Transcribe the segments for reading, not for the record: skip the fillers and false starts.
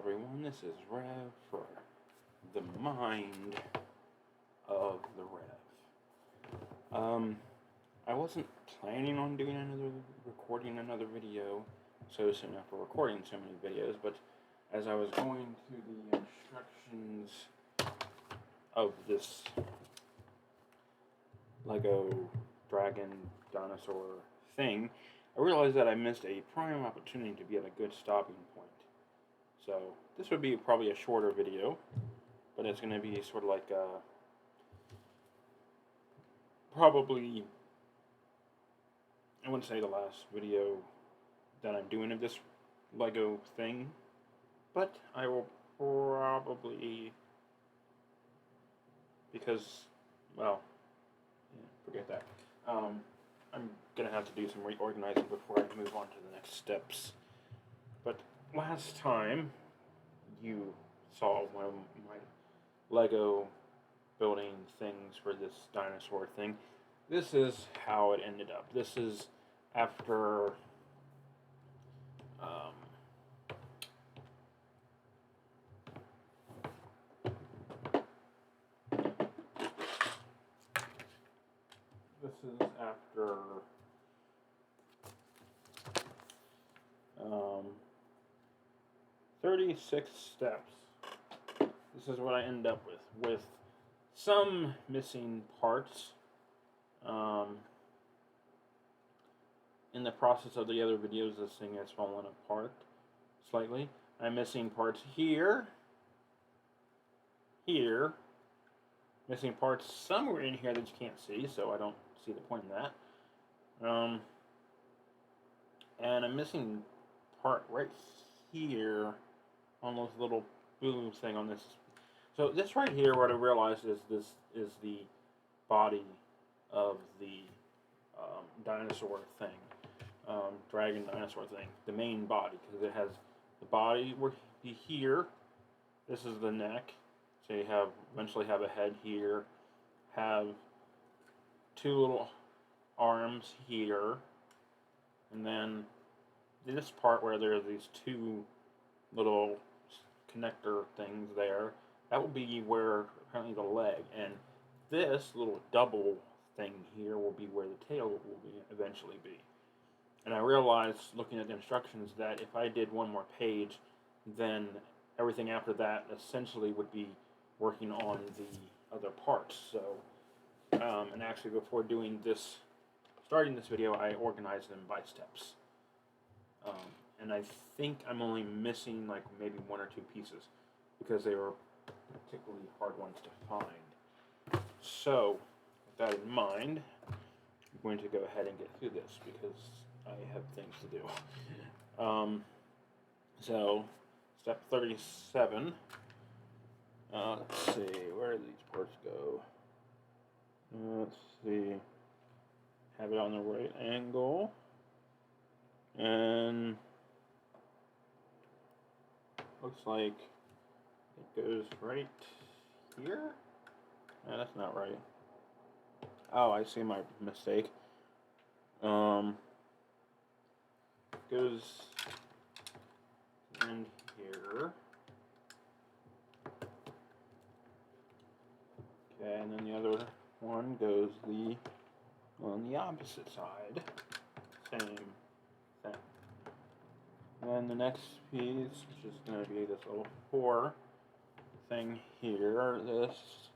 everyone, this is Rev for the mind of the Rev. I wasn't planning on recording another video so soon after recording so many videos, but as I was going through the instructions of this Lego Dragon Dinosaur thing, I realized that I missed a prime opportunity to be at a good stopping point. So this would be probably a shorter video, but it's going to be sort of like probably, I wouldn't say the last video that I'm doing of this Lego thing, but I will probably, because, well, forget that. I'm going to have to do some reorganizing before I move on to the next steps. But last time you saw one of my Lego building things for this dinosaur thing, this is how it ended up. This is after this is after 36 steps. This is what I end up with some missing parts. In the process of the other videos, this thing has fallen apart slightly. I'm missing parts here, missing parts somewhere in here that you can't see, so I don't see the point in that. And I'm missing part right here on this little blue thing on this. So this right here, what I realized is this is the body of the dinosaur thing, dragon dinosaur thing, the main body, because it has the body will be here. This is the neck, so you eventually have a head here, have two little arms here, and then this part where there are these two little connector things there, that will be where apparently the leg, and this little double thing here will be where the tail will eventually be. And I realized, looking at the instructions, that if I did one more page, then everything after that essentially would be working on the other parts. So, and actually before starting this video, I organized them by steps. And I think I'm only missing like maybe one or two pieces because they were particularly hard ones to find. So, with that in mind, I'm going to go ahead and get through this because I have things to do. So, step 37. Let's see, where do these parts go? Let's see. Have it on the right angle. And looks like it goes right here. No, that's not right. Oh, I see my mistake. Goes in here. Okay, and then the other one goes on the opposite side. Same thing. And then the next piece, which is going to be this little 4 thing here, let's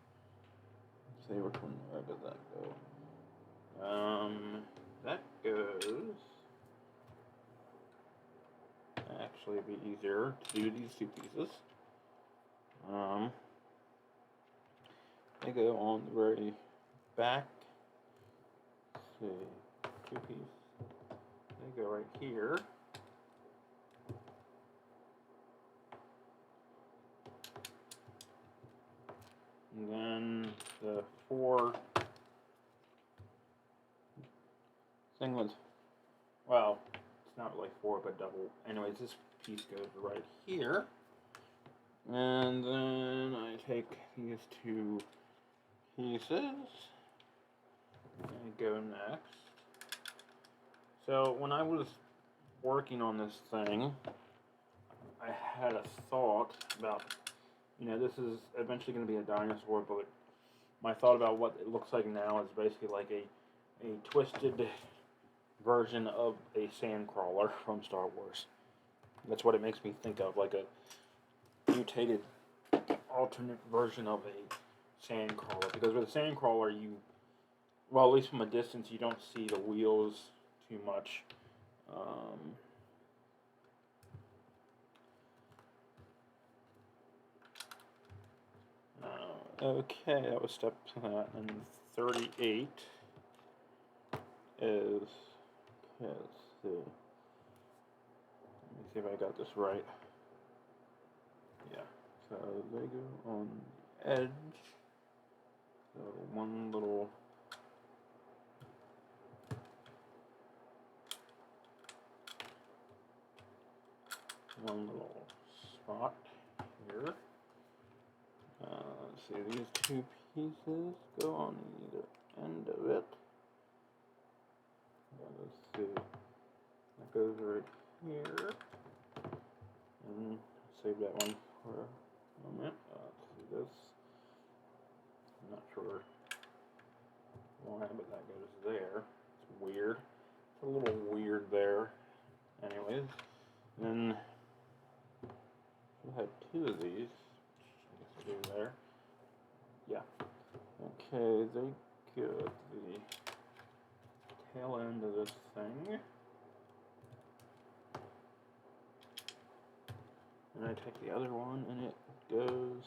see which one, where does that go? That goes, actually it'd be easier to do these 2 pieces. They go on the very back, let's see, 2 pieces, they go right here. And then the 4 thing was, well, it's not really 4, but double. Anyways, this piece goes right here. And then I take these 2 pieces and go next. So when I was working on this thing, I had a thought about, this is eventually going to be a dinosaur, but my thought about what it looks like now is basically like a twisted version of a sandcrawler from Star Wars. That's what it makes me think of, like a mutated alternate version of a sandcrawler. Because with a sandcrawler, well, at least from a distance, you don't see the wheels too much. Okay, that was step and 38 is, okay, let's see. Let me see if I got this right. Yeah, so they go on the edge. So one little spot here. Let's see, these two pieces go on either end of it. Let's see, that goes right here. And save that one for a moment. Let's see this. I'm not sure why, but that goes there. It's weird. It's a little weird there. Anyways, then we'll have two of these. I guess I do there. Yeah. Okay, they get the tail end of this thing. And I take the other one and it goes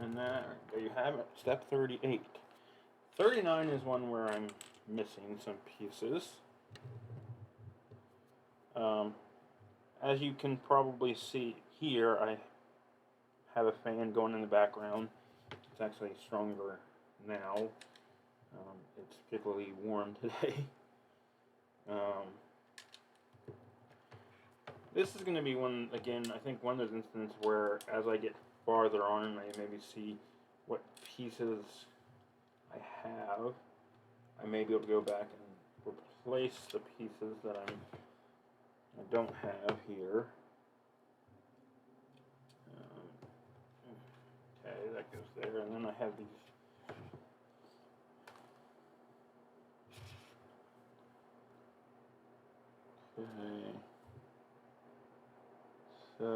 and there you have it, step 38. 39 is one where I'm missing some pieces. As you can probably see here, I have a fan going in the background. It's actually stronger now. It's particularly warm today. This is going to be one, again, I think one of those instances where as I get farther on, I maybe see what pieces I have. I may be able to go back and replace the pieces that I don't have here. Okay, that goes there, and then I have these. Okay, so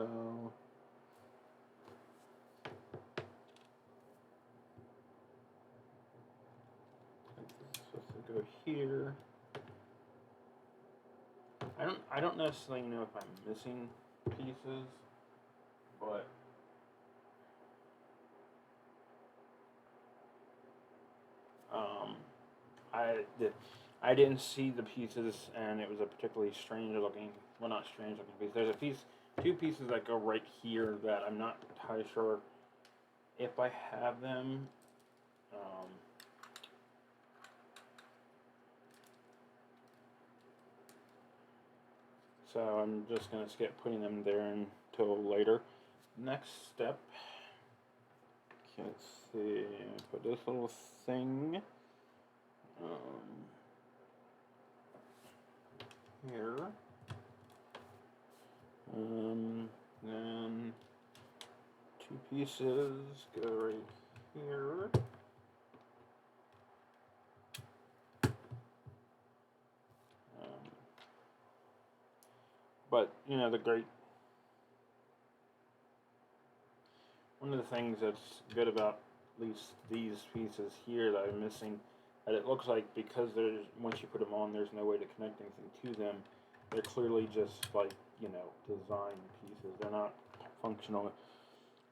it's supposed to go here. I don't necessarily know if I'm missing pieces, but I didn't see the pieces, and it was a particularly strange looking, well, not strange looking piece. There's two pieces that go right here that I'm not entirely sure if I have them. So I'm just going to skip putting them there until later. Next step, let's see, put this little thing here. Then two pieces go right here. But, one of the things that's good about at least these pieces here that I'm missing, that it looks like because once you put them on, there's no way to connect anything to them. They're clearly just like, design pieces. They're not functional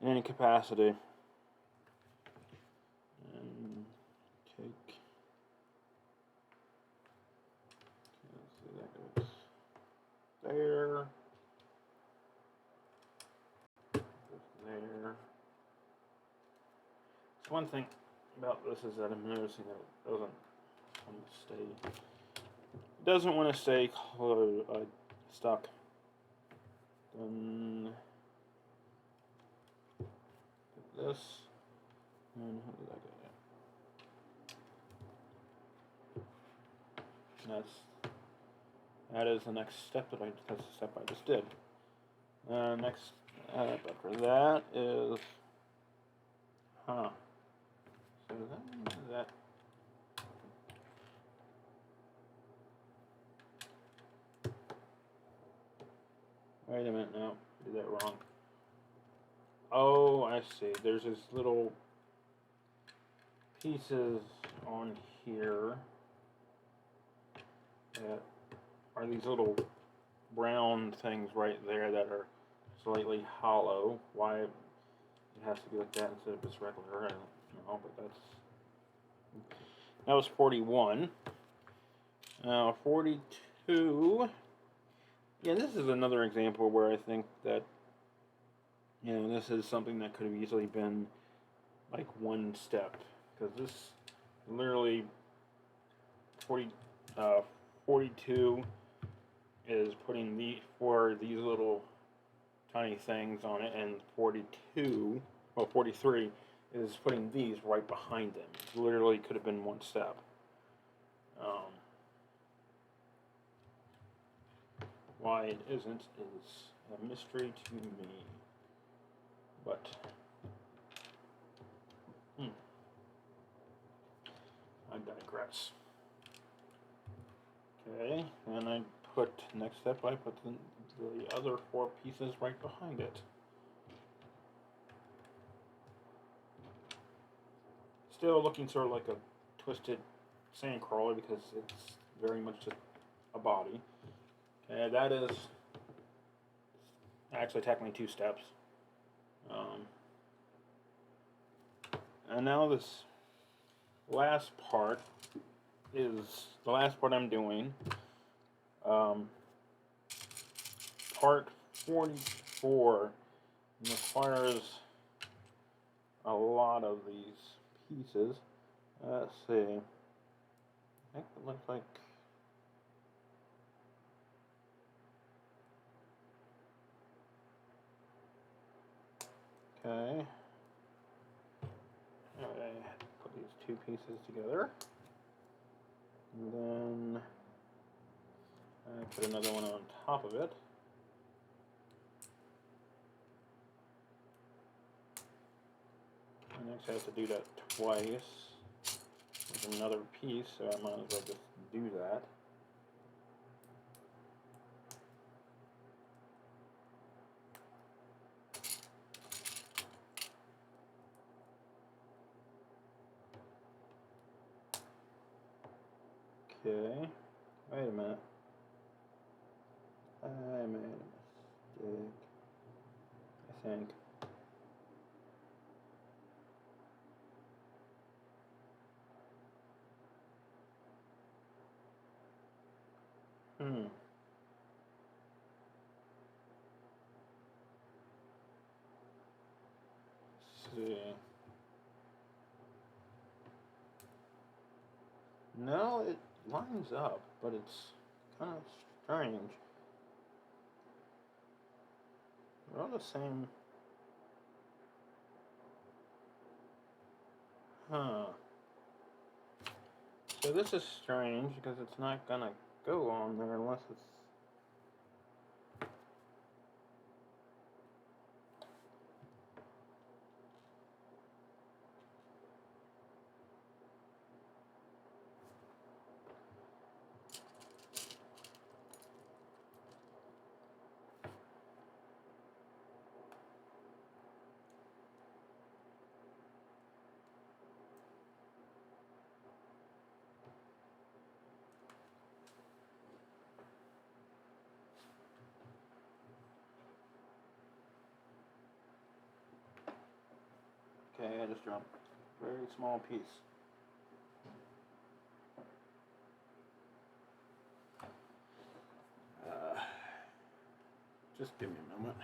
in any capacity. And take, let's see, that goes there. There. So one thing about this is that I'm noticing that it doesn't want to stay. It doesn't want to stay stuck. Then this, and how did that go? That's That is the next step that's the step I just did. Next after that is, so that wait a minute, no, I did that wrong. Oh, I see. There's this little pieces on here that are these little brown things right there that are slightly hollow. Why it has to be like that instead of just regular, I don't know, but that was 41. 42. Yeah, this is another example where I think that, this is something that could have easily been like one step, because this literally 40, 42 is putting these little tiny things on it, and 43 is putting these right behind them. It literally could have been one step. Why it isn't is a mystery to me. But I digress. Okay, and I put next step. I put the other 4 pieces right behind it. Still looking sort of like a twisted sandcrawler because it's very much just a body. Okay, that is actually technically 2 steps. And now this last part is the last part I'm doing. Part 44 requires a lot of these pieces. Let's see. I think it looks like. Okay. Alright, put these 2 pieces together. And then I put another one on top of it. And next I have to do that twice with another piece, so I might as well just do that. Okay, wait a minute. I made a mistake, I think. Let's see. No, it lines up, but it's kind of strange. They're all the same. Huh. So this is strange because it's not gonna go on there unless it's. Okay, I just dropped a very small piece. Just give me a moment.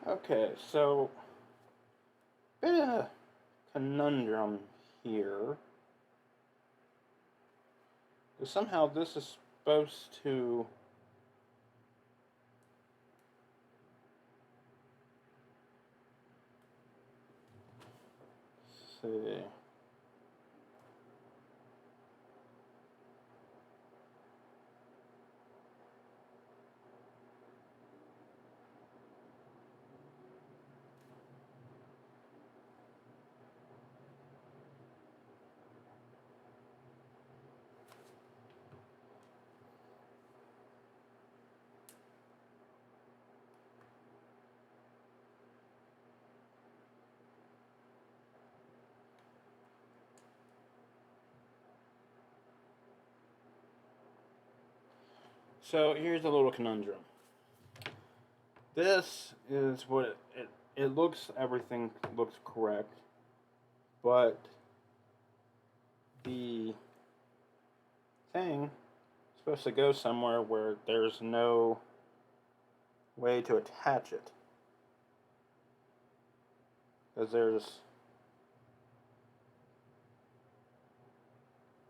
Okay, so bit of a conundrum here. Somehow this is supposed to see. So here's a little conundrum. This is what it looks. Everything looks correct, but the thing is supposed to go somewhere where there's no way to attach it, because there's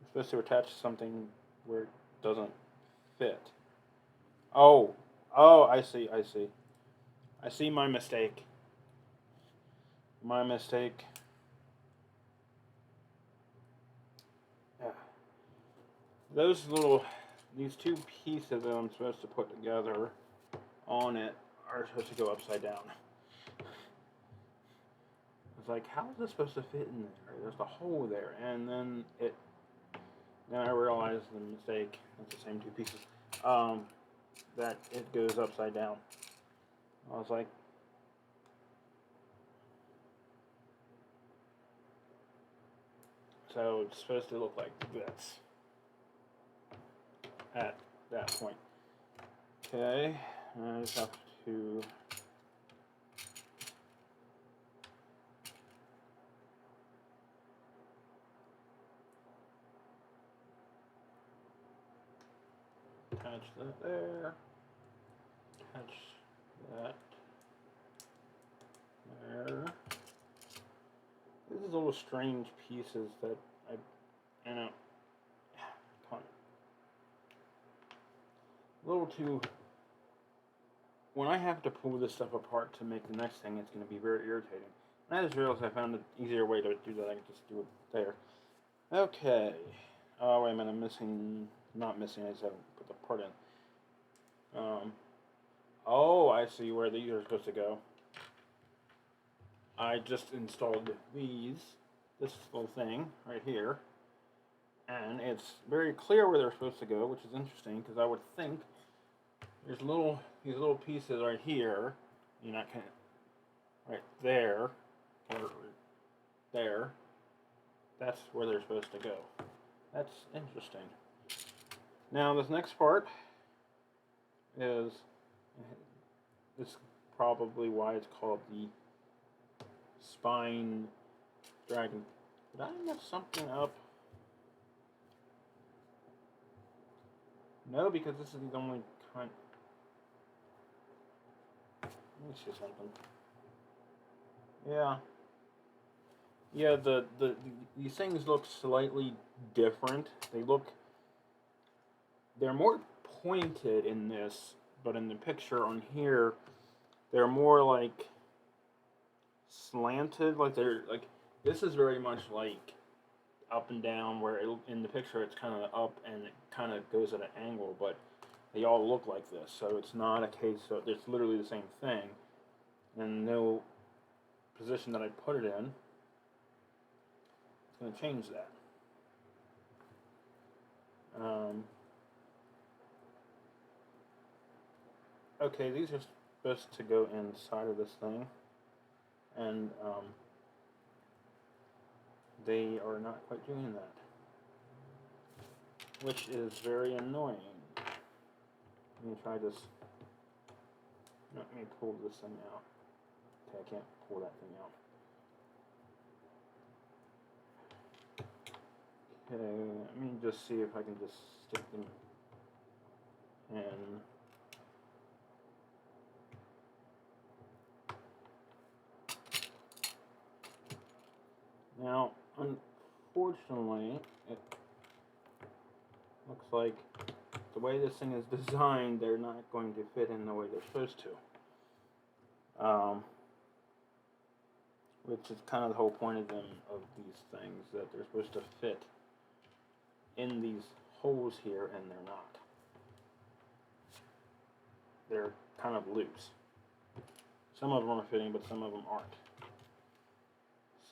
it's supposed to attach something where it doesn't fit. Oh, oh, I see, I see. I see my mistake. My mistake. Yeah. These two pieces that I'm supposed to put together on it are supposed to go upside down. It's like, how is this supposed to fit in there? There's a hole there, and then I realized the mistake. It's the same two pieces. That it goes upside down. I was like, so it's supposed to look like this at that point. Okay, I just have to attach that there, attach that there. These are little strange pieces that I know, a little too. When I have to pull this stuff apart to make the next thing, it's going to be very irritating. And I just realized I found an easier way to do that. I can just do it there. Okay. Oh, wait a minute. I'm missing. Not missing. I just haven't put the part in. Oh, I see where these are supposed to go. I just installed this little thing right here, and it's very clear where they're supposed to go, which is interesting because I would think there's these little pieces right here, right there, or there. That's where they're supposed to go. That's interesting. Now this next part is probably why it's called the spine dragon. Did I mess something up? No, because this is the only kind. Let me see something. Yeah. Yeah, these things look slightly different. They're more pointed in this, but in the picture on here, they're more like slanted. This is very much like up and down, where in the picture it's kind of up and it kind of goes at an angle, but they all look like this. So it's not a case of it's literally the same thing, and no position that I put it in is going to change that. Okay, these are supposed to go inside of this thing, and they are not quite doing that, which is very annoying. Let me try this. Let me pull this thing out. Okay, I can't pull that thing out. Okay, let me just see if I can just stick them in. Now, unfortunately, it looks like the way this thing is designed, they're not going to fit in the way they're supposed to. Which is kind of the whole point of these things, that they're supposed to fit in these holes here, and they're not. They're kind of loose. Some of them are fitting, but some of them aren't.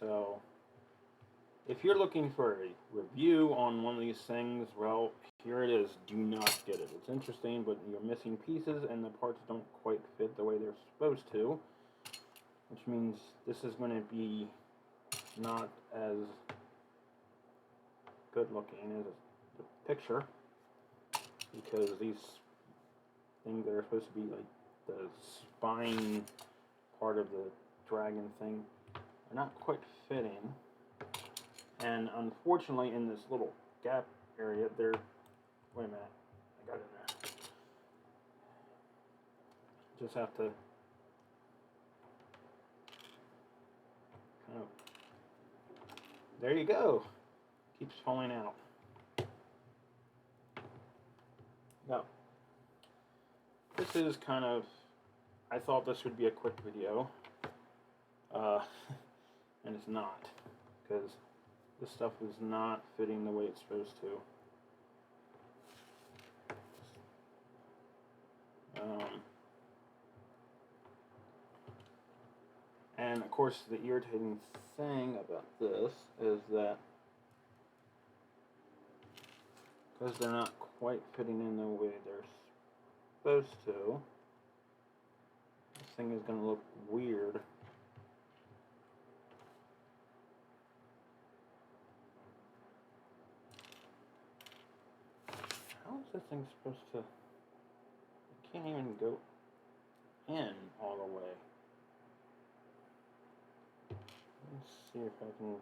So, if you're looking for a review on one of these things, well, here it is. Do not get it. It's interesting, but you're missing pieces, and the parts don't quite fit the way they're supposed to, which means this is going to be not as good looking as the picture, because these things that are supposed to be like the spine part of the dragon thing are not quite fitting. And unfortunately, in this little gap area, wait a minute, I got it in there. Just have to kind of, there you go. Keeps falling out. Now, this is kind of, I thought this would be a quick video, and it's not, because this stuff is not fitting the way it's supposed to. And of course, the irritating thing about this is that because they're not quite fitting in the way they're supposed to, this thing is going to look weird. How is this thing supposed to? It can't even go in all the way. Let's see if I can.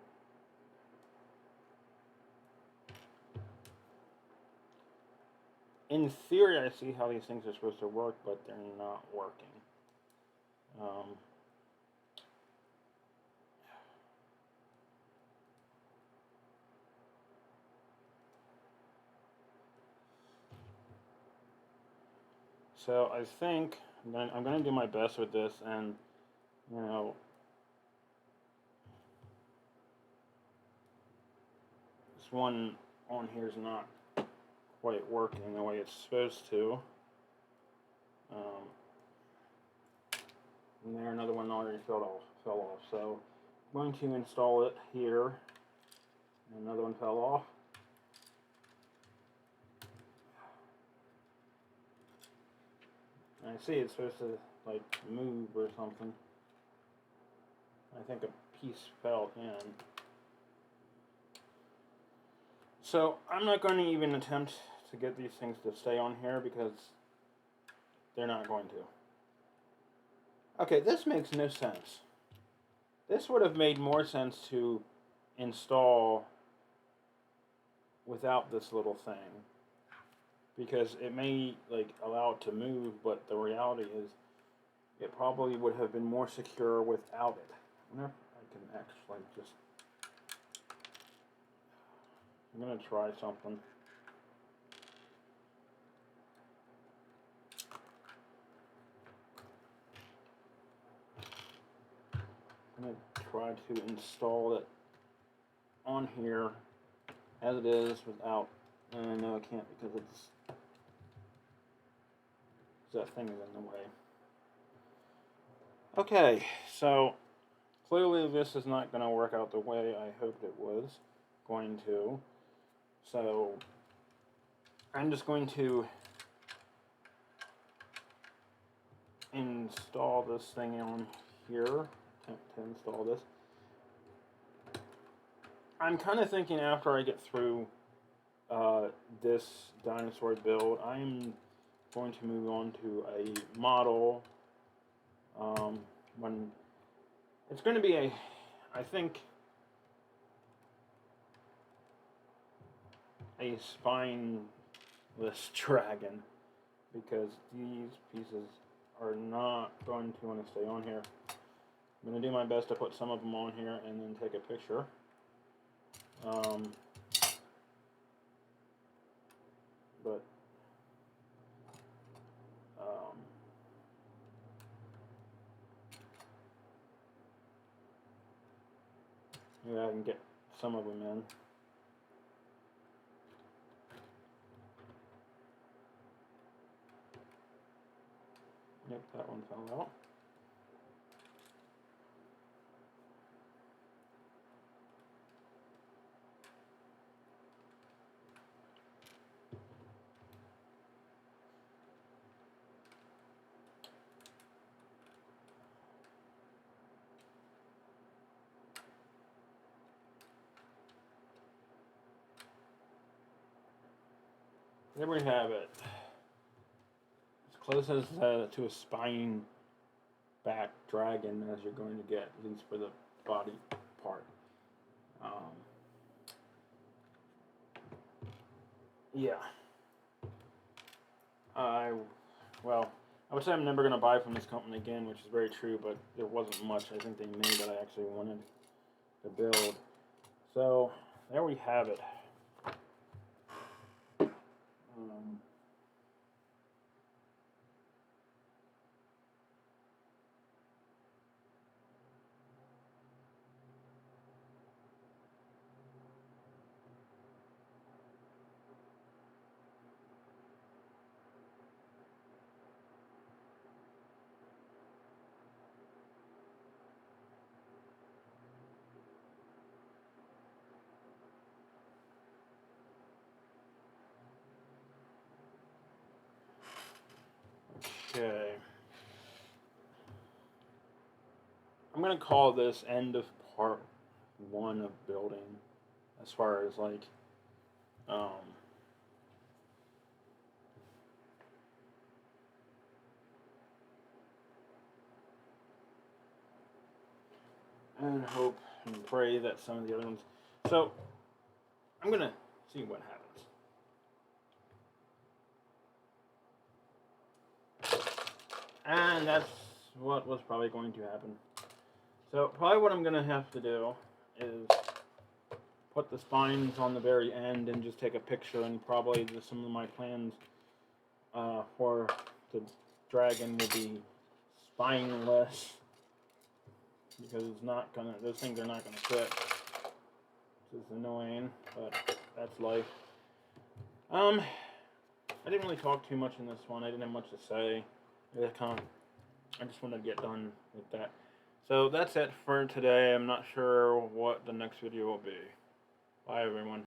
In theory, I see how these things are supposed to work, but they're not working. So I think I'm going to do my best with this, and you know, this one on here is not quite working the way it's supposed to. And there, another one already fell off. So I'm going to install it here. And another one fell off. And I see it's supposed to like move or something. I think a piece fell in. So I'm not going to even attempt to get these things to stay on here because they're not going to. Okay, this makes no sense. This would have made more sense to install without this little thing, because it may like allow it to move, but the reality is it probably would have been more secure without it. I wonder if I can actually just, I'm going to try something. I'm going to try to install it on here as it is without, no, I can't because that thing is in the way. Okay, so clearly this is not going to work out the way I hoped it was going to. So I'm just going to install this thing on here, attempt to install this. I'm kind of thinking after I get through this dinosaur build, I'm going to move on to a model. When it's going to be I think, a spineless dragon, because these pieces are not going to want to stay on here. I'm going to do my best to put some of them on here and then take a picture. But um, maybe I can get some of them in. Yep, that one fell out. There we have it. As close as to a spine back dragon as you're going to get, at least for the body part. Yeah. Well, I would say I'm never going to buy from this company again, which is very true, but there wasn't much I think they made that I actually wanted to build. So, there we have it. Okay. I'm going to call this end of part 1 of building, as far as like, and hope and pray that some of the other ones. So, I'm going to see what happens. And that's what was probably going to happen. So, probably what I'm going to have to do is put the spines on the very end and just take a picture, and probably some of my plans for the dragon will be spineless, because it's not gonna, those things are not gonna fit, which is annoying, but that's life. I didn't really talk too much in this one. I didn't have much to say. I just wanted to get done with that. So that's it for today. I'm not sure what the next video will be. Bye, everyone.